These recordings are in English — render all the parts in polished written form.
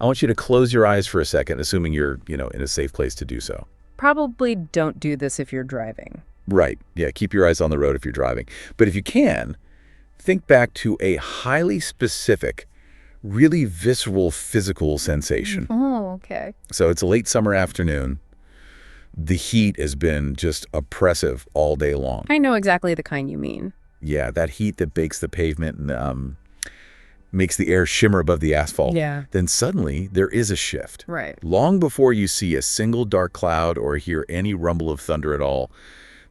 I want you to close your eyes for a second, assuming you're, in a safe place to do so. Probably don't do this if you're driving. Right. Yeah, keep your eyes on the road if you're driving. But if you can, think back to a highly specific, really visceral physical sensation. Oh, okay. So it's a late summer afternoon. The heat has been just oppressive all day long. I know exactly the kind you mean. Yeah, that heat that bakes the pavement and makes the air shimmer above the asphalt. Yeah. Then suddenly there is a shift. Right. Long before you see a single dark cloud or hear any rumble of thunder at all,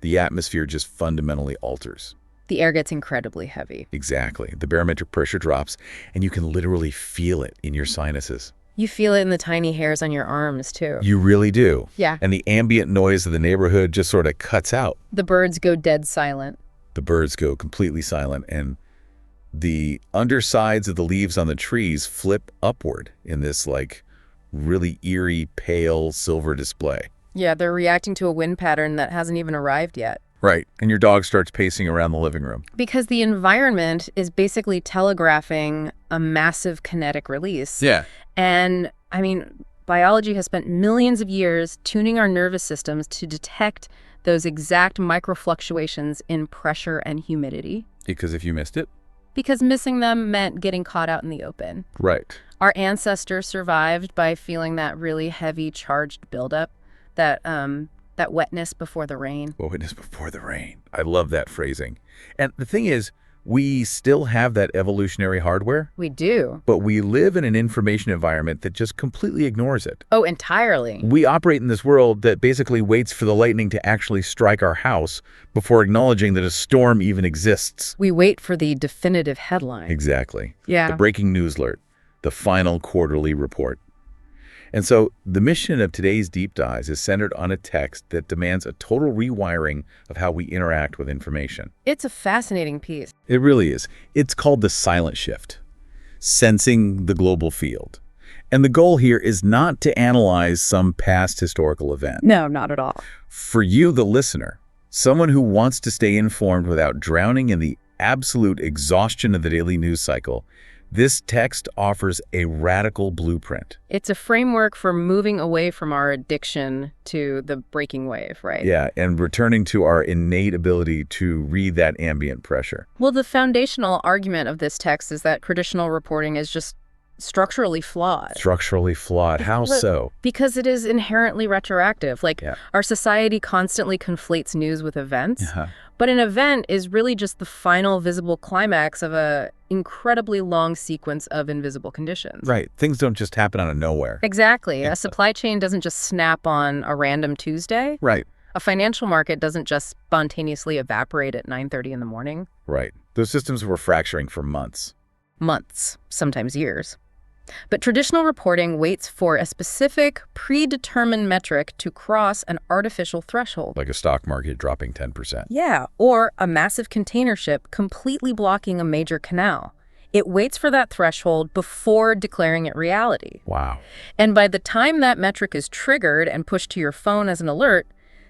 the atmosphere just fundamentally alters. The air gets incredibly heavy. Exactly. The barometric pressure drops, and you can literally feel it in your sinuses. You feel it in the tiny hairs on your arms, too. You really do. Yeah. And the ambient noise of the neighborhood just sort of cuts out. The birds go dead silent. The birds go completely silent, and the undersides of the leaves on the trees flip upward in this, really eerie, pale silver display. Yeah, they're reacting to a wind pattern that hasn't even arrived yet. Right. And your dog starts pacing around the living room. Because the environment is basically telegraphing a massive kinetic release. Yeah. And, biology has spent millions of years tuning our nervous systems to detect those exact microfluctuations in pressure and humidity. Because if you missed it? Because missing them meant getting caught out in the open. Right. Our ancestors survived by feeling that really heavy, charged buildup, that wetness before the rain. Wetness before the rain. I love that phrasing. And the thing is, we still have that evolutionary hardware. We do. But we live in an information environment that just completely ignores it. Oh, entirely. We operate in this world that basically waits for the lightning to actually strike our house before acknowledging that a storm even exists. We wait for the definitive headline. Exactly. Yeah. The breaking news alert, the final quarterly report. And so the mission of today's Deep Dives is centered on a text that demands a total rewiring of how we interact with information. It's a fascinating piece. It really is. It's called the silent shift, sensing the global field. And the goal here is not to analyze some past historical event. No, not at all. For you, the listener, someone who wants to stay informed without drowning in the absolute exhaustion of the daily news cycle, this text offers a radical blueprint. It's a framework for moving away from our addiction to the breaking wave, right? Yeah, and returning to our innate ability to read that ambient pressure. Well, the foundational argument of this text is that traditional reporting is just structurally flawed. Structurally flawed. How so? Because it is inherently retroactive. Our society constantly conflates news with events. But an event is really just the final visible climax of a incredibly long sequence of invisible conditions. Right. Things don't just happen out of nowhere. Exactly. A supply chain doesn't just snap on a random Tuesday. Right. A financial market doesn't just spontaneously evaporate at 9:30 in the morning. Right. Those systems were fracturing for months. Months, sometimes years. But traditional reporting waits for a specific, predetermined metric to cross an artificial threshold. Like a stock market dropping 10%. Yeah, or a massive container ship completely blocking a major canal. It waits for that threshold before declaring it reality. Wow. And by the time that metric is triggered and pushed to your phone as an alert,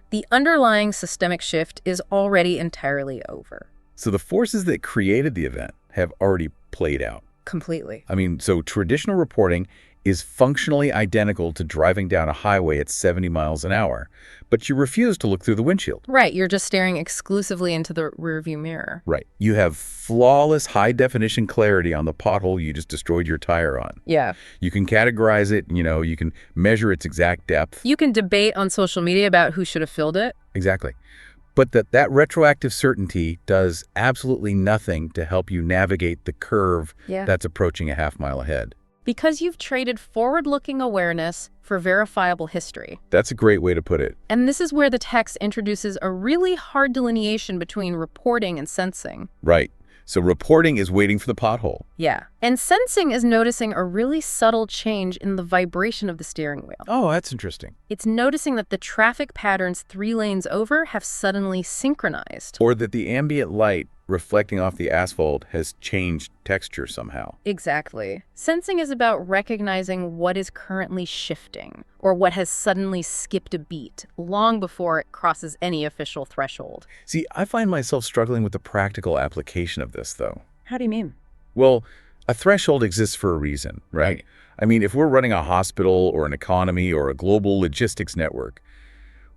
the underlying systemic shift is already entirely over. So the forces that created the event have already played out. Completely. So traditional reporting is functionally identical to driving down a highway at 70 miles an hour, but you refuse to look through the windshield. Right, you're just staring exclusively into the rearview mirror. Right. You have flawless high-definition clarity on the pothole you just destroyed your tire on. Yeah. You can categorize it, you can measure its exact depth. You can debate on social media about who should have filled it. Exactly. But that retroactive certainty does absolutely nothing to help you navigate the curve that's approaching a half mile ahead. Because you've traded forward-looking awareness for verifiable history. That's a great way to put it. And this is where the text introduces a really hard delineation between reporting and sensing. Right. So reporting is waiting for the pothole. Yeah. And sensing is noticing a really subtle change in the vibration of the steering wheel. Oh, that's interesting. It's noticing that the traffic patterns 3 lanes over have suddenly synchronized. Or that the ambient light reflecting off the asphalt has changed texture somehow. Exactly. Sensing is about recognizing what is currently shifting, or what has suddenly skipped a beat, long before it crosses any official threshold. See, I find myself struggling with the practical application of this, though. How do you mean? Well, A threshold exists for a reason, right? I mean, if we're running a hospital or an economy or a global logistics network,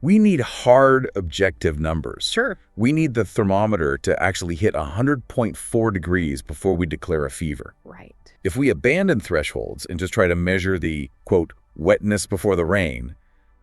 we need hard, objective numbers. Sure. We need the thermometer to actually hit 100.4 degrees before we declare a fever. Right. If we abandon thresholds and just try to measure the, quote, wetness before the rain,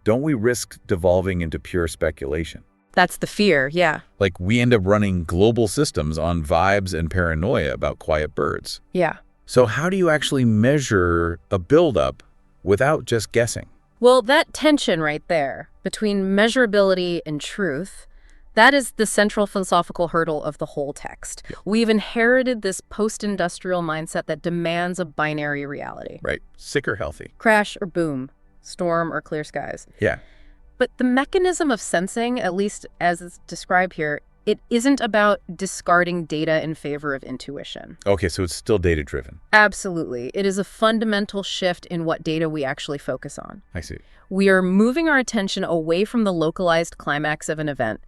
don't we risk devolving into pure speculation? That's the fear, yeah. Like we end up running global systems on vibes and paranoia about quiet birds. Yeah. So how do you actually measure a buildup without just guessing? Well, that tension right there between measurability and truth, that is the central philosophical hurdle of the whole text. Yeah. We've inherited this post-industrial mindset that demands a binary reality. Right. Sick or healthy. Crash or boom, storm or clear skies. Yeah. But the mechanism of sensing, at least as it's described here, it isn't about discarding data in favor of intuition. Okay, so it's still data-driven. Absolutely. It is a fundamental shift in what data we actually focus on. I see. We are moving our attention away from the localized climax of an event,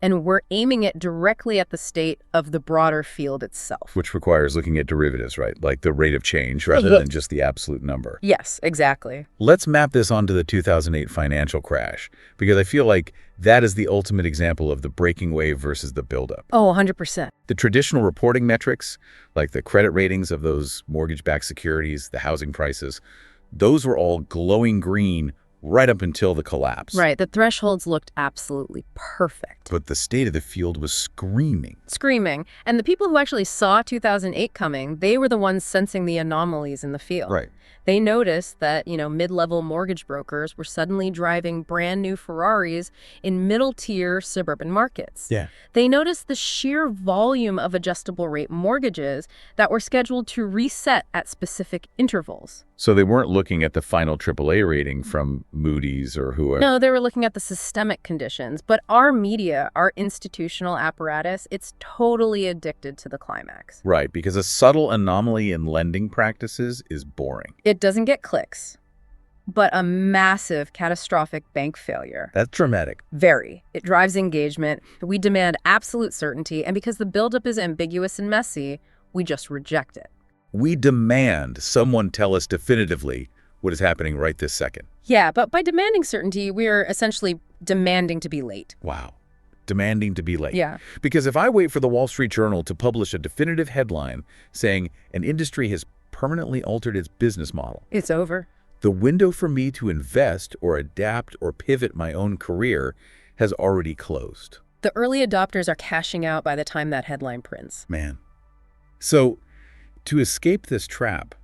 and we're aiming it directly at the state of the broader field itself. Which requires looking at derivatives, right? Like the rate of change rather than just the absolute number. Yes, exactly. Let's map this onto the 2008 financial crash, because I feel like that is the ultimate example of the breaking wave versus the buildup. Oh, 100%. The traditional reporting metrics, like the credit ratings of those mortgage-backed securities, the housing prices, those were all glowing green right up until the collapse. Right. The thresholds looked absolutely perfect. But the state of the field was screaming. Screaming. And the people who actually saw 2008 coming, they were the ones sensing the anomalies in the field. Right. They noticed that, mid-level mortgage brokers were suddenly driving brand new Ferraris in middle-tier suburban markets. Yeah. They noticed the sheer volume of adjustable rate mortgages that were scheduled to reset at specific intervals. So they weren't looking at the final AAA rating from Moody's or whoever. No, they were looking at the systemic conditions. But our media, our institutional apparatus, it's totally addicted to the climax. Right, because a subtle anomaly in lending practices is boring. It doesn't get clicks, but a massive catastrophic bank failure. That's dramatic. Very. It drives engagement. We demand absolute certainty. And because the buildup is ambiguous and messy, we just reject it. We demand someone tell us definitively what is happening right this second. Yeah, but by demanding certainty, we're essentially demanding to be late. Wow. Demanding to be late. Yeah. Because if I wait for the Wall Street Journal to publish a definitive headline saying an industry has permanently altered its business model, it's over. The window for me to invest or adapt or pivot my own career has already closed. The early adopters are cashing out by the time that headline prints. Man. So, to escape this trap,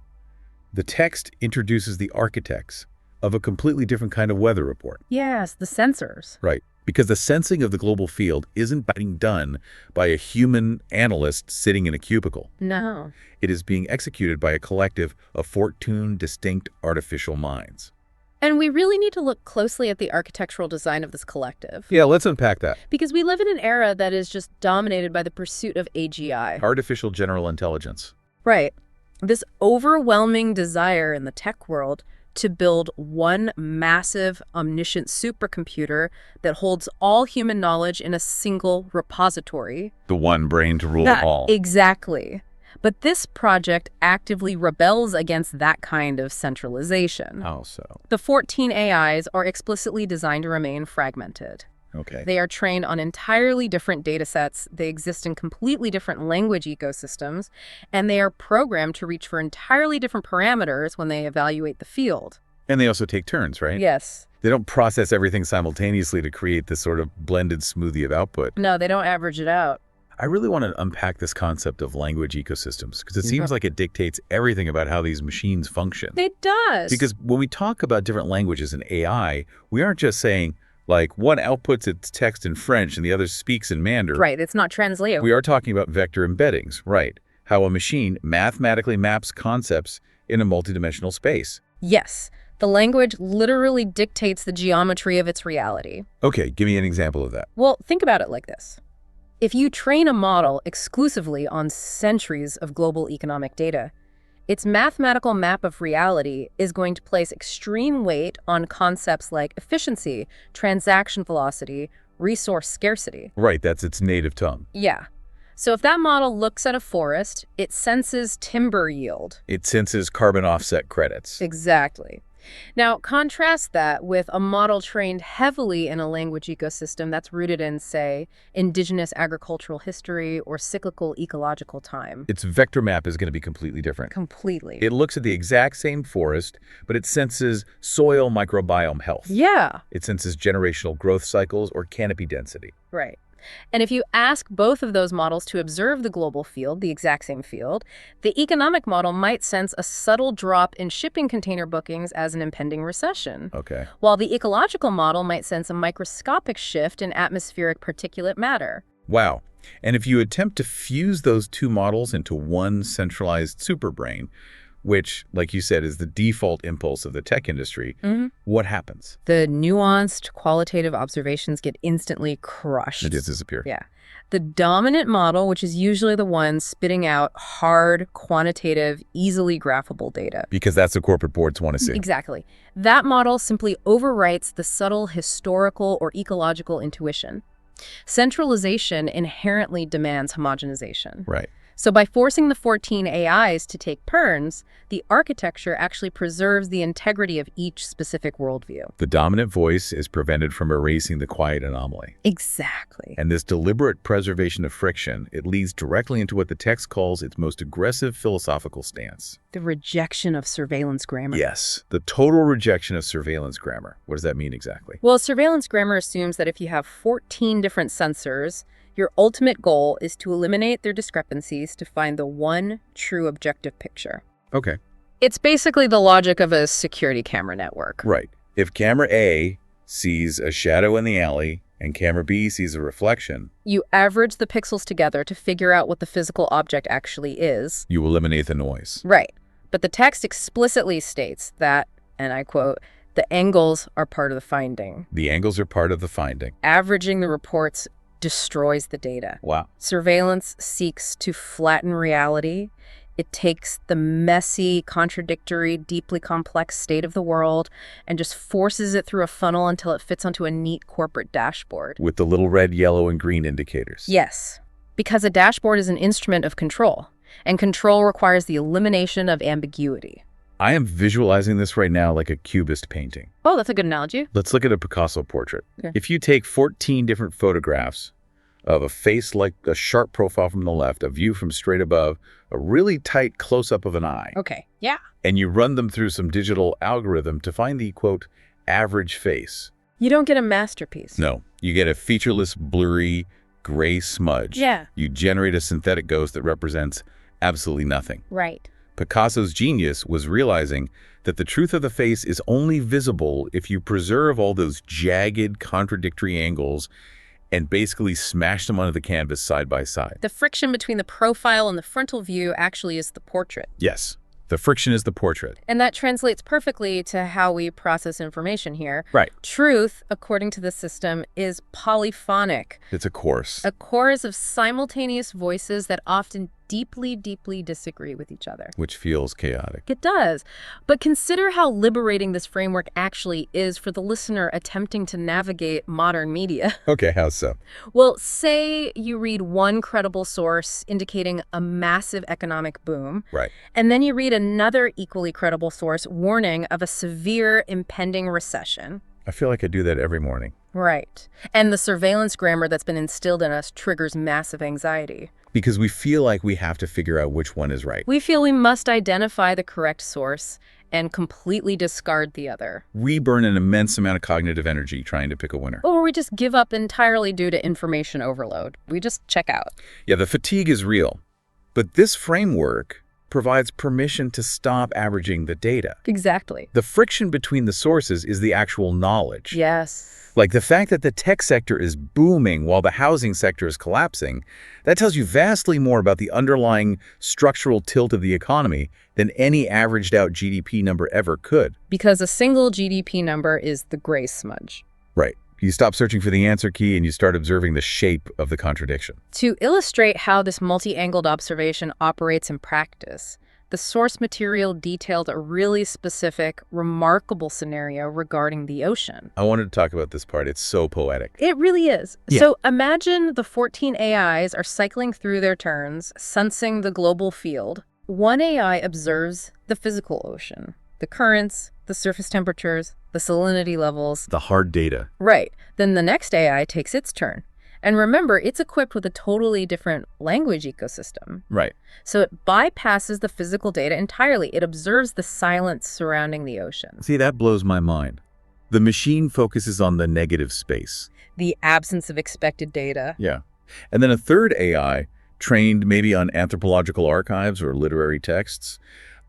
the text introduces the architects of a completely different kind of weather report. Yes, the sensors. Right. Because the sensing of the global field isn't being done by a human analyst sitting in a cubicle. No. It is being executed by a collective of 14 distinct artificial minds. And we really need to look closely at the architectural design of this collective. Yeah, let's unpack that. Because we live in an era that is just dominated by the pursuit of AGI. Artificial general intelligence. Right. This overwhelming desire in the tech world to build one massive, omniscient supercomputer that holds all human knowledge in a single repository. The one brain to rule all. Exactly. But this project actively rebels against that kind of centralization. How so? The 14 AIs are explicitly designed to remain fragmented. Okay. They are trained on entirely different data sets, they exist in completely different language ecosystems, and they are programmed to reach for entirely different parameters when they evaluate the field. And they also take turns, right? Yes. They don't process everything simultaneously to create this sort of blended smoothie of output. No, they don't average it out. I really want to unpack this concept of language ecosystems because it seems like it dictates everything about how these machines function. It does. Because when we talk about different languages in AI, we aren't just saying, like, one outputs its text in French and the other speaks in Mandarin. Right, it's not translatable. We are talking about vector embeddings, right? How a machine mathematically maps concepts in a multidimensional space. Yes. The language literally dictates the geometry of its reality. Okay, give me an example of that. Well, think about it like this. If you train a model exclusively on centuries of global economic data, its mathematical map of reality is going to place extreme weight on concepts like efficiency, transaction velocity, resource scarcity. Right, that's its native tongue. Yeah. So if that model looks at a forest, it senses timber yield. It senses carbon offset credits. Exactly. Now, contrast that with a model trained heavily in a language ecosystem that's rooted in, say, indigenous agricultural history or cyclical ecological time. Its vector map is going to be completely different. Completely. It looks at the exact same forest, but it senses soil microbiome health. Yeah. It senses generational growth cycles or canopy density. Right. And if you ask both of those models to observe the global field, the exact same field, the economic model might sense a subtle drop in shipping container bookings as an impending recession. Okay. While the ecological model might sense a microscopic shift in atmospheric particulate matter. Wow. And if you attempt to fuse those two models into one centralized superbrain, which, like you said, is the default impulse of the tech industry, what happens? The nuanced qualitative observations get instantly crushed. They just disappear. Yeah. The dominant model, which is usually the one spitting out hard, quantitative, easily graphable data. Because that's what corporate boards want to see. Exactly. That model simply overwrites the subtle historical or ecological intuition. Centralization inherently demands homogenization. Right. So by forcing the 14 AIs to take turns, the architecture actually preserves the integrity of each specific worldview. The dominant voice is prevented from erasing the quiet anomaly. Exactly. And this deliberate preservation of friction, it leads directly into what the text calls its most aggressive philosophical stance. The rejection of surveillance grammar. Yes, the total rejection of surveillance grammar. What does that mean exactly? Well, surveillance grammar assumes that if you have 14 different sensors, your ultimate goal is to eliminate their discrepancies to find the one true objective picture. Okay. It's basically the logic of a security camera network. Right. If camera A sees a shadow in the alley and camera B sees a reflection, you average the pixels together to figure out what the physical object actually is. You eliminate the noise. Right. But the text explicitly states that, and I quote, the angles are part of the finding. The angles are part of the finding. Averaging the reports destroys the data. Wow. Surveillance seeks to flatten reality. It takes the messy, contradictory, deeply complex state of the world and just forces it through a funnel until it fits onto a neat corporate dashboard. With the little red, yellow, and green indicators. Yes, because a dashboard is an instrument of control, and control requires the elimination of ambiguity. I am visualizing this right now like a cubist painting. Oh, that's a good analogy. Let's look at a Picasso portrait. Okay. If you take 14 different photographs of a face like a sharp profile from the left, a view from straight above, a really tight close-up of an eye. Okay, yeah. And you run them through some digital algorithm to find the, quote, average face. You don't get a masterpiece. No, you get a featureless, blurry, gray smudge. Yeah. You generate a synthetic ghost that represents absolutely nothing. Right. Picasso's genius was realizing that the truth of the face is only visible if you preserve all those jagged, contradictory angles and basically smash them onto the canvas side by side. The friction between the profile and the frontal view actually is the portrait. Yes, the friction is the portrait. And that translates perfectly to how we process information here. Right. Truth, according to the system, is polyphonic. It's a chorus. A chorus of simultaneous voices that often deeply, deeply disagree with each other. Which feels chaotic. It does. But consider how liberating this framework actually is for the listener attempting to navigate modern media. Okay, how so? Well, say you read one credible source indicating a massive economic boom. Right. And then you read another equally credible source warning of a severe impending recession. I feel like I do that every morning. Right. And the surveillance grammar that's been instilled in us triggers massive anxiety. Because we feel like we have to figure out which one is right. We feel we must identify the correct source and completely discard the other. We burn an immense amount of cognitive energy trying to pick a winner. Or we just give up entirely due to information overload. We just check out. Yeah, the fatigue is real. But this framework provides permission to stop averaging the data. Exactly. The friction between the sources is the actual knowledge. Yes. Like the fact that the tech sector is booming while the housing sector is collapsing, that tells you vastly more about the underlying structural tilt of the economy than any averaged out GDP number ever could. Because a single GDP number is the gray smudge. Right. You stop searching for the answer key and you start observing the shape of the contradiction. To illustrate how this multi-angled observation operates in practice, The source material detailed a really specific, remarkable scenario regarding the ocean. I wanted to talk about this part. It's so poetic. It really is. Yeah. So imagine the 14 AIs are cycling through their turns, sensing the global field. One AI observes the physical ocean, the currents, the surface temperatures, the salinity levels. The hard data. Right. Then the next AI takes its turn. And remember, it's equipped with a totally different language ecosystem. Right. So it bypasses the physical data entirely. It observes the silence surrounding the ocean. See, that blows my mind. The machine focuses on the negative space. The absence of expected data. Yeah. And then a third AI, trained maybe on anthropological archives or literary texts,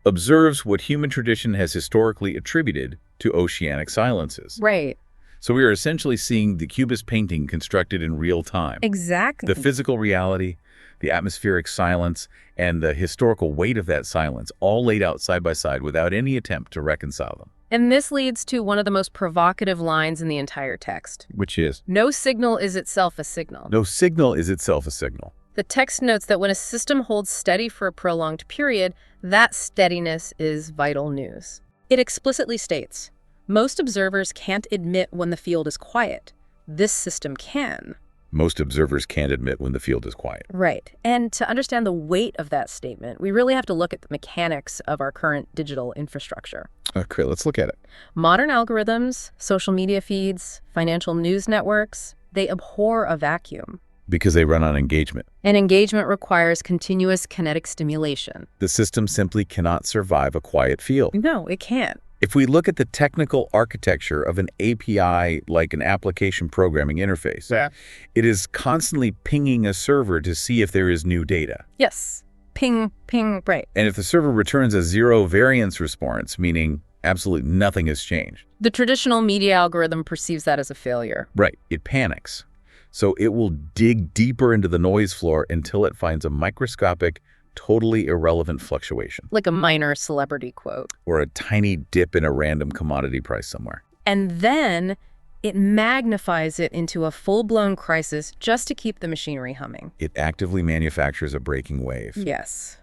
observes what human tradition has historically attributed to oceanic silences. Right. So we are essentially seeing the Cubist painting constructed in real time. Exactly. The physical reality, the atmospheric silence, and the historical weight of that silence all laid out side by side without any attempt to reconcile them. And this leads to one of the most provocative lines in the entire text. Which is, No signal is itself a signal. no signal is itself a signal. The text notes that when a system holds steady for a prolonged period, that steadiness is vital news. It explicitly states, most observers can't admit when the field is quiet. This system can. Most observers can't admit when the field is quiet. Right. And to understand the weight of that statement, we really have to look at the mechanics of our current digital infrastructure. Okay, let's look at it. Modern algorithms, social media feeds, financial news networks, they abhor a vacuum. Because they run on engagement. And engagement requires continuous kinetic stimulation. The system simply cannot survive a quiet field. No, it can't. If we look at the technical architecture of an API, like an application programming interface, it is constantly pinging a server to see if there is new data. Yes. Ping, ping, right. And if the server returns a zero variance response, meaning absolutely nothing has changed. The traditional media algorithm perceives that as a failure. Right. It panics. So it will dig deeper into the noise floor until it finds a microscopic, totally irrelevant fluctuation. Like a minor celebrity quote. Or a tiny dip in a random commodity price somewhere. And then it magnifies it into a full-blown crisis just to keep the machinery humming. It actively manufactures a breaking wave. Yes.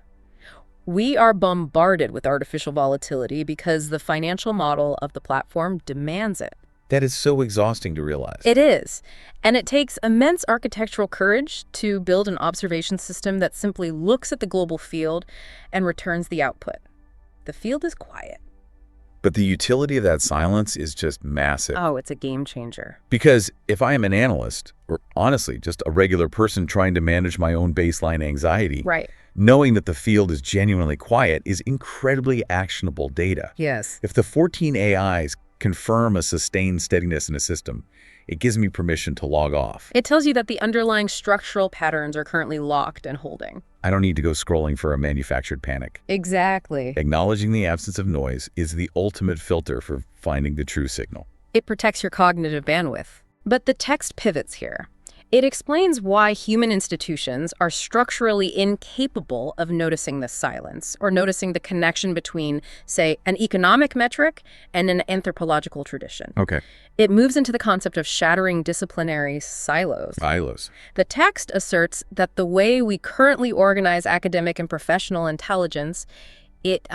We are bombarded with artificial volatility because the financial model of the platform demands it. That is so exhausting to realize. It is. And it takes immense architectural courage to build an observation system that simply looks at the global field and returns the output. The field is quiet. But the utility of that silence is just massive. Oh, it's a game changer. Because if I am an analyst, or honestly, just a regular person trying to manage my own baseline anxiety, Right. knowing that the field is genuinely quiet is incredibly actionable data. Yes. If the 14 AIs confirm a sustained steadiness in a system, it gives me permission to log off. It tells you that the underlying structural patterns are currently locked and holding. I don't need to go scrolling for a manufactured panic. Exactly. Acknowledging the absence of noise is the ultimate filter for finding the true signal. It protects your cognitive bandwidth. But the text pivots here. It explains why human institutions are structurally incapable of noticing this silence or noticing the connection between, say, an economic metric and an anthropological tradition. Okay. It moves into the concept of shattering disciplinary silos. Silos. The text asserts that the way we currently organize academic and professional intelligence, it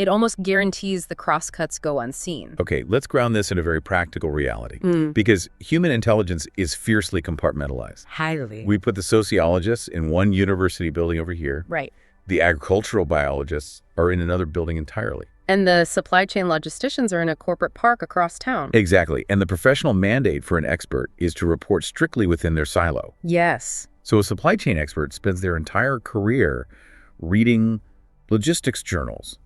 almost guarantees the crosscuts go unseen. Okay, let's ground this in a very practical reality. Because human intelligence is fiercely compartmentalized. Highly. We put the sociologists in one university building over here. Right. The agricultural biologists are in another building entirely. And the supply chain logisticians are in a corporate park across town. Exactly. And the professional mandate for an expert is to report strictly within their silo. Yes. So a supply chain expert spends their entire career reading logistics journals,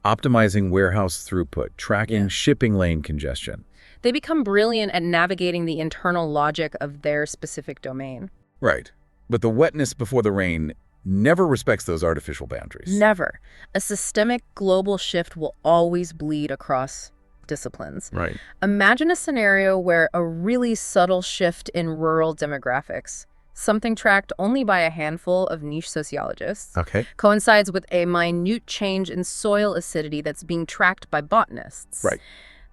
optimizing warehouse throughput, tracking shipping lane congestion. They become brilliant at navigating the internal logic of their specific domain. Right. But the wetness before the rain never respects those artificial boundaries. Never. A systemic global shift will always bleed across disciplines. Right. Imagine a scenario where a really subtle shift in rural demographics, something tracked only by a handful of niche sociologists, coincides with a minute change in soil acidity that's being tracked by botanists. Right.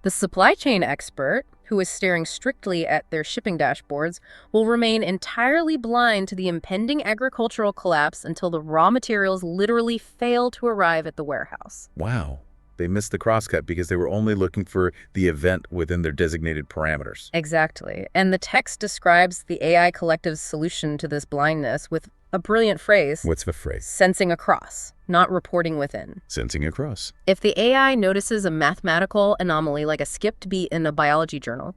The supply chain expert, who is staring strictly at their shipping dashboards, will remain entirely blind to the impending agricultural collapse until the raw materials literally fail to arrive at the warehouse. Wow. They missed the crosscut because they were only looking for the event within their designated parameters. Exactly. And the text describes the AI collective's solution to this blindness with a brilliant phrase. What's the phrase? Sensing across, not reporting within. Sensing across. If the AI notices a mathematical anomaly like a skipped beat in a biology journal,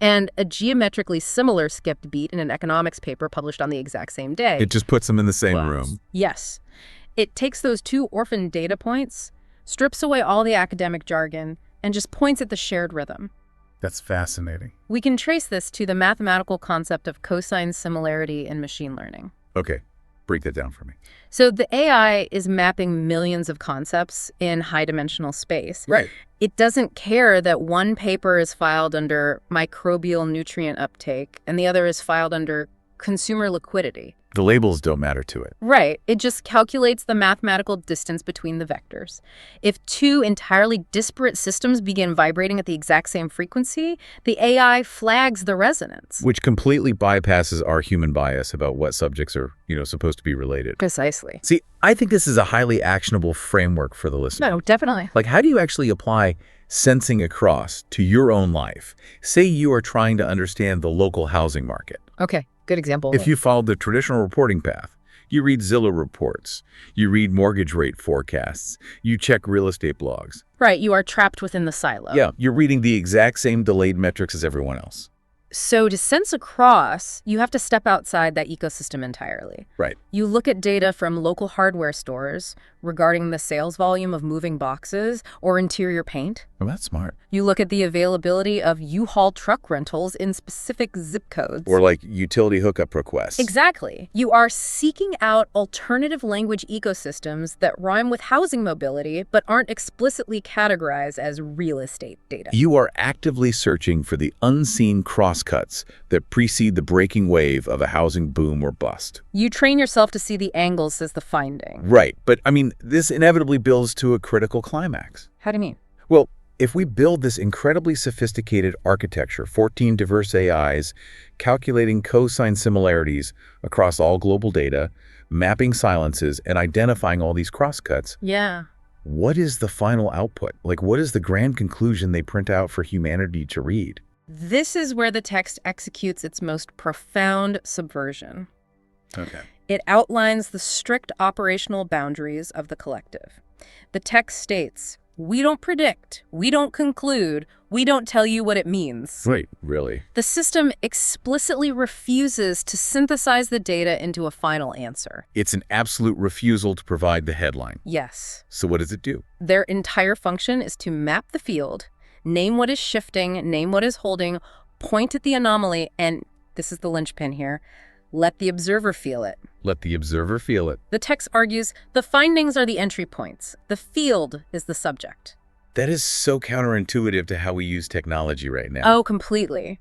and a geometrically similar skipped beat in an economics paper published on the exact same day. It just puts them in the same room. Yes. It takes those two orphan data points, strips away all the academic jargon, and just points at the shared rhythm. That's fascinating. We can trace this to the mathematical concept of cosine similarity in machine learning. Okay, break that down for me. So the AI is mapping millions of concepts in high-dimensional space. Right. It doesn't care that one paper is filed under microbial nutrient uptake and the other is filed under consumer liquidity. The labels don't matter to it. Right. It just calculates the mathematical distance between the vectors. If two entirely disparate systems begin vibrating at the exact same frequency, the AI flags the resonance. Which completely bypasses our human bias about what subjects are, supposed to be related. Precisely. See, I think this is a highly actionable framework for the listener. No, definitely. Like, how do you actually apply sensing across to your own life? Say you are trying to understand the local housing market. Okay. Good example. If you followed the traditional reporting path, you read Zillow reports, you read mortgage rate forecasts, you check real estate blogs. Right, you are trapped within the silo. Yeah, you're reading the exact same delayed metrics as everyone else. So to sense across, you have to step outside that ecosystem entirely. Right. You look at data from local hardware stores regarding the sales volume of moving boxes or interior paint. Well, that's smart. You look at the availability of U-Haul truck rentals in specific zip codes. Or like utility hookup requests. Exactly. You are seeking out alternative language ecosystems that rhyme with housing mobility but aren't explicitly categorized as real estate data. You are actively searching for the unseen crosscuts that precede the breaking wave of a housing boom or bust. You train yourself to see the angles as the finding. Right, but this inevitably builds to a critical climax. How do you mean? Well, if we build this incredibly sophisticated architecture, 14 diverse AIs, calculating cosine similarities across all global data, mapping silences, and identifying all these crosscuts, what is the final output? Like, what is the grand conclusion they print out for humanity to read? This is where the text executes its most profound subversion. Okay. It outlines the strict operational boundaries of the collective. The text states, we don't predict, we don't conclude, we don't tell you what it means. Wait, really? The system explicitly refuses to synthesize the data into a final answer. It's an absolute refusal to provide the headline. Yes. So what does it do? Their entire function is to map the field, name what is shifting, name what is holding, point at the anomaly, and this is the linchpin here, let the observer feel it. Let the observer feel it. The text argues the findings are the entry points. The field is the subject. That is so counterintuitive to how we use technology right now. Oh, completely.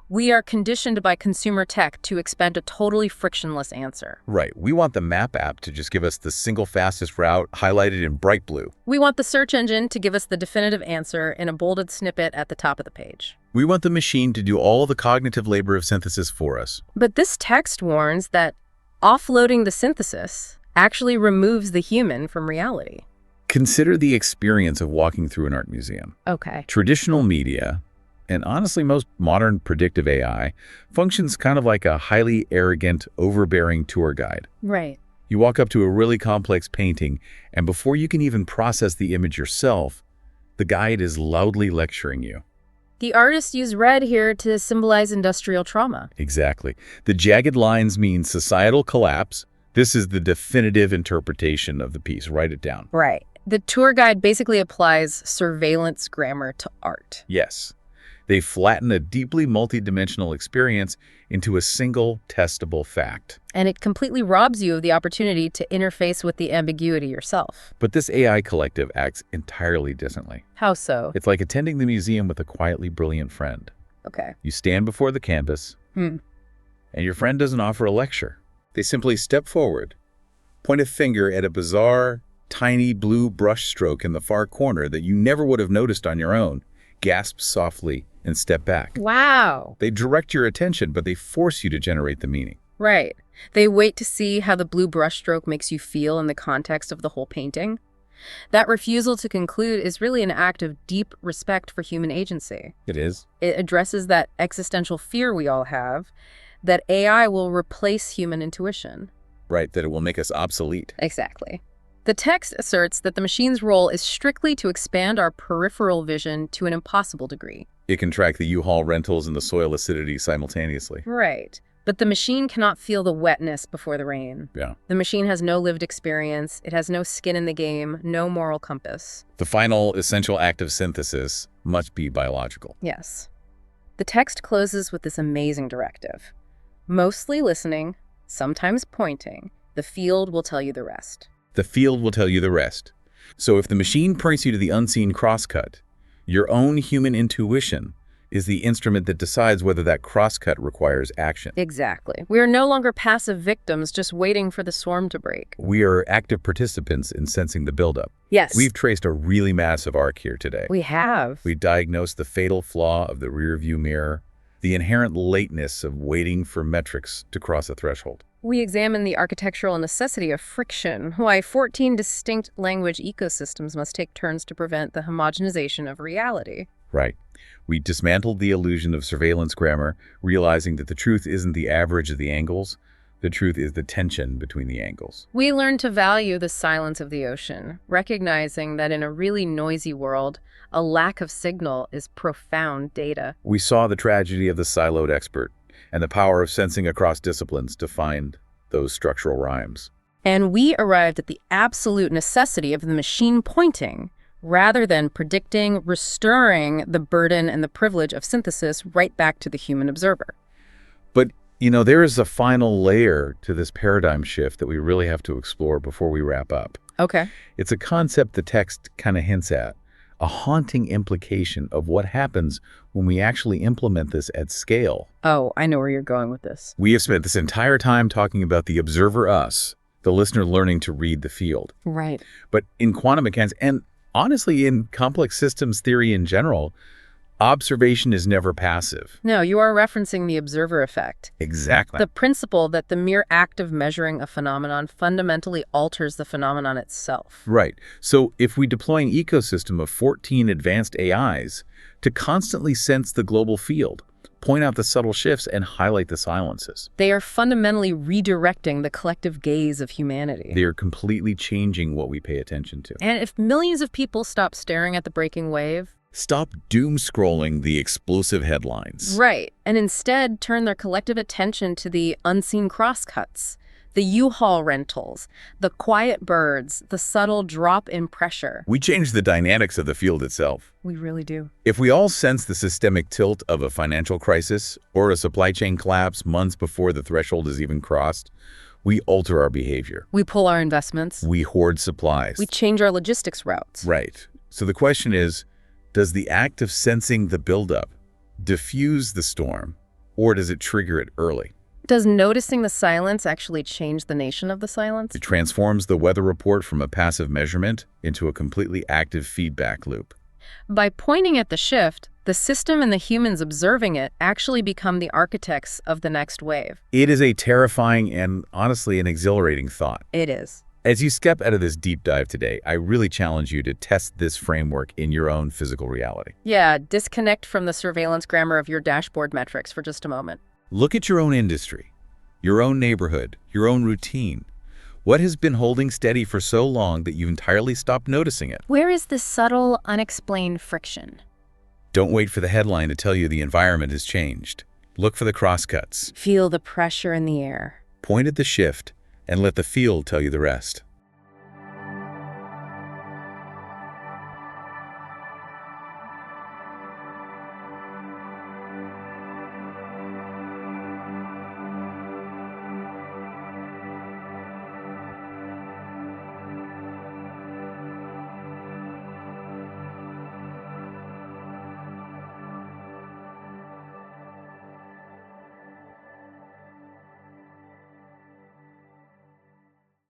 We are conditioned by consumer tech to expect a totally frictionless answer. Right. We want the map app to just give us the single fastest route highlighted in bright blue. We want the search engine to give us the definitive answer in a bolded snippet at the top of the page. We want the machine to do all the cognitive labor of synthesis for us. But this text warns that offloading the synthesis actually removes the human from reality. Consider the experience of walking through an art museum. Okay. Traditional media, and honestly most modern predictive AI, functions kind of like a highly arrogant, overbearing tour guide. Right. You walk up to a really complex painting, and before you can even process the image yourself, the guide is loudly lecturing you. The artist used red here to symbolize industrial trauma. Exactly. The jagged lines mean societal collapse. This is the definitive interpretation of the piece. Write it down. Right. The tour guide basically applies surveillance grammar to art. Yes. They flatten a deeply multidimensional experience into a single testable fact. And it completely robs you of the opportunity to interface with the ambiguity yourself. But this AI collective acts entirely differently. How so? It's like attending the museum with a quietly brilliant friend. Okay. You stand before the canvas, and your friend doesn't offer a lecture. They simply step forward, point a finger at a bizarre, tiny blue brush stroke in the far corner that you never would have noticed on your own, gasp softly, and step back. Wow. They direct your attention, but they force you to generate the meaning. Right. They wait to see how the blue brushstroke makes you feel in the context of the whole painting. That refusal to conclude is really an act of deep respect for human agency. It is. It addresses that existential fear we all have, that AI will replace human intuition. Right, that it will make us obsolete. Exactly. The text asserts that the machine's role is strictly to expand our peripheral vision to an impossible degree. It can track the U-Haul rentals and the soil acidity simultaneously. Right. But the machine cannot feel the wetness before the rain. Yeah. The machine has no lived experience. It has no skin in the game, no moral compass. The final essential act of synthesis must be biological. Yes. The text closes with this amazing directive. Mostly listening, sometimes pointing, the field will tell you the rest. The field will tell you the rest. So if the machine points you to the unseen crosscut, your own human intuition is the instrument that decides whether that crosscut requires action. Exactly. We are no longer passive victims just waiting for the storm to break. We are active participants in sensing the buildup. Yes. We've traced a really massive arc here today. We have. We diagnosed the fatal flaw of the rearview mirror, the inherent lateness of waiting for metrics to cross a threshold. We examine the architectural necessity of friction, why 14 distinct language ecosystems must take turns to prevent the homogenization of reality. Right. We dismantled the illusion of surveillance grammar, realizing that the truth isn't the average of the angles. The truth is the tension between the angles. We learned to value the silence of the ocean, recognizing that in a really noisy world, a lack of signal is profound data. We saw the tragedy of the siloed expert and the power of sensing across disciplines to find those structural rhymes. And we arrived at the absolute necessity of the machine pointing, rather than predicting, restoring the burden and the privilege of synthesis right back to the human observer. But, you know, there is a final layer to this paradigm shift that we really have to explore before we wrap up. Okay. It's a concept the text kind of hints at, a haunting implication of what happens when we actually implement this at scale. Oh, I know where you're going with this. We have spent this entire time talking about the observer us, the listener learning to read the field. Right. But in quantum mechanics, and honestly in complex systems theory in general, observation is never passive. No, you are referencing the observer effect. Exactly. The principle that the mere act of measuring a phenomenon fundamentally alters the phenomenon itself. Right. So if we deploy an ecosystem of 14 advanced AIs to constantly sense the global field, point out the subtle shifts, and highlight the silences, they are fundamentally redirecting the collective gaze of humanity. they are completely changing what we pay attention to. And if millions of people stop staring at the breaking wave, Stop doom scrolling the explosive headlines. right, and instead turn their collective attention to the unseen crosscuts, the U-Haul rentals, the quiet birds, the subtle drop in pressure. We change the dynamics of the field itself. We really do. If we all sense the systemic tilt of a financial crisis or a supply chain collapse months before the threshold is even crossed, we alter our behavior. We pull our investments. We hoard supplies. We change our logistics routes. Right. So the question is, does the act of sensing the buildup diffuse the storm, or does it trigger it early? Does noticing the silence actually change the nation of the silence? It transforms the weather report from a passive measurement into a completely active feedback loop. By pointing at the shift, the system and the humans observing it actually become the architects of the next wave. It is a terrifying and honestly an exhilarating thought. It is. As you step out of this deep dive today, I really challenge you to test this framework in your own physical reality. Yeah, disconnect from the surveillance grammar of your dashboard metrics for just a moment. Look at your own industry, your own neighborhood, your own routine. What has been holding steady for so long that you've entirely stopped noticing it? Where is this subtle, unexplained friction? Don't wait for the headline to tell you the environment has changed. Look for the crosscuts. Feel the pressure in the air. Point at the shift and let the field tell you the rest.